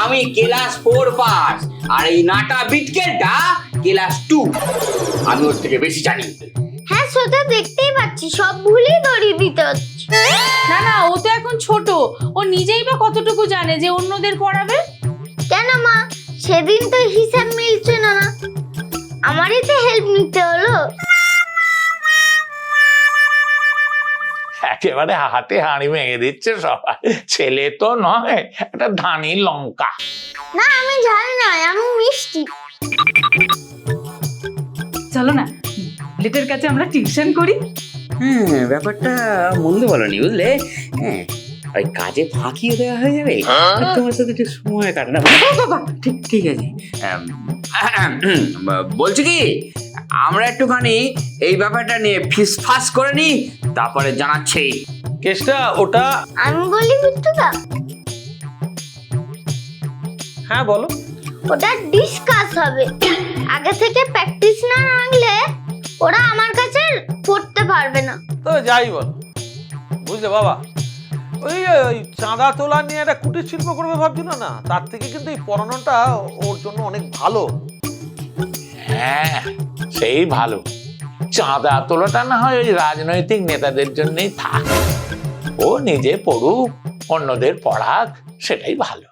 আমি class 4 pass, আর এই নাটা বিটকেলটা class 2। আমি ওর থেকে বেশি জানি। হ্যাঁ সেটা দেখতেই পাচ্ছি, সব ভুলই ধরিয়ে দিতে হচ্ছে। না না, ও তো এখন ছোট, ও নিজেই বা কতটুকু জানে যে অন্যদের পড়াবে। কেন মা, সেদিন তো হিসাব মিলছে না, আমারই তো হেল্প নিতে হলো। একেবারে হাতে হাঁড়ি ভেঙে দিচ্ছে সবাই। ছেলে তো নয়, একটা ধানি লঙ্কা। না আমি ঝাল নয়, আমি মিষ্টি। চলো না, বুলেটের কাছে আমরা টিউশন করি। হ্যাঁ, ব্যাপারটা মন্দ বলনি, বুঝলে? হ্যাঁ, ওই কাজে ফাঁকিও দেওয়া হয়ে যাবে, আর তোমার সাথে একটু সময় কাটানো। বাবা, ঠিক ঠিক আছে। বলছি কি, আমরা একটুখানি এই ব্যাপারটা নিয়ে ফিসফাস করে নি, তারপরে জানাচ্ছি। কেসটা ওটা। আমি বলি বিট্টুদা, হ্যাঁ বলো। ওটা ডিসকাস হবে। আগে থেকে প্র্যাকটিস না রাখলে ওরা আমার কাছে পড়তে পারবে না। তো যাই বল, বুঝলে বাবা, ওই ওই চাঁদা তোলা নিয়ে একটা কুটির শিল্প করবে ভাবছিল না, তার থেকে কিন্তু এই পড়ানোটা ওর জন্য অনেক ভালো। হ্যাঁ, সেই ভালো। চাঁদা তোলাটা না হয় ওই রাজনৈতিক নেতাদের জন্যই থাক, ও নিজে পড়ুক, অন্যদের পড়াক, সেটাই ভালো।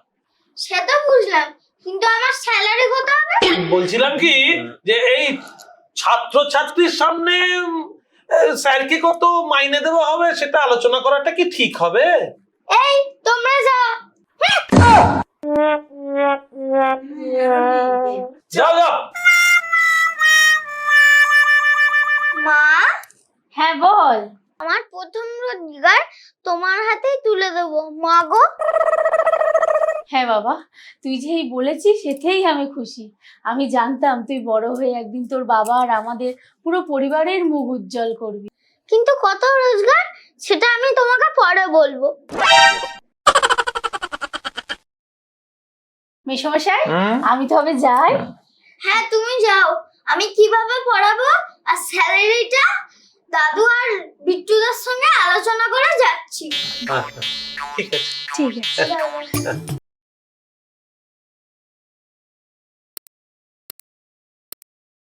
সে তো বুঝলাম, কিন্তু আমার স্যালারি কত হবে? বলছিলাম কি, যে এই ছাত্র ছাত্রীর সামনে স্যারকে কত মাইনে দেওয়া হবে সেটা আলোচনা করাটা কি ঠিক হবে? এই তোমরা যাও। যাও যাও। মা, হ্যাঁ বল। আমার প্রথম রোজগার তোমার হাতেই তুলে দেবো মা গো। হ্যাঁ বাবা, তুই যেই বলেছিস সেটাই আমি খুশি। আমি জানতাম তুই বড় হয়ে একদিন তোর বাবা আর আমাদের পুরো পরিবারের মুখ উজ্জ্বল করবি। কিন্তু কত রোজগার সেটা আমি তোমাকে পরে বলবো। মেশমশাই, আমি তবে যাই। হ্যাঁ তুমি যাও, আমি কিভাবে পড়াবো আর স্যালারিটা দাদু আর বিট্টুদার সঙ্গে আলোচনা করে যাচ্ছি। ঠিক আছে। ঠিক আছে। যাও।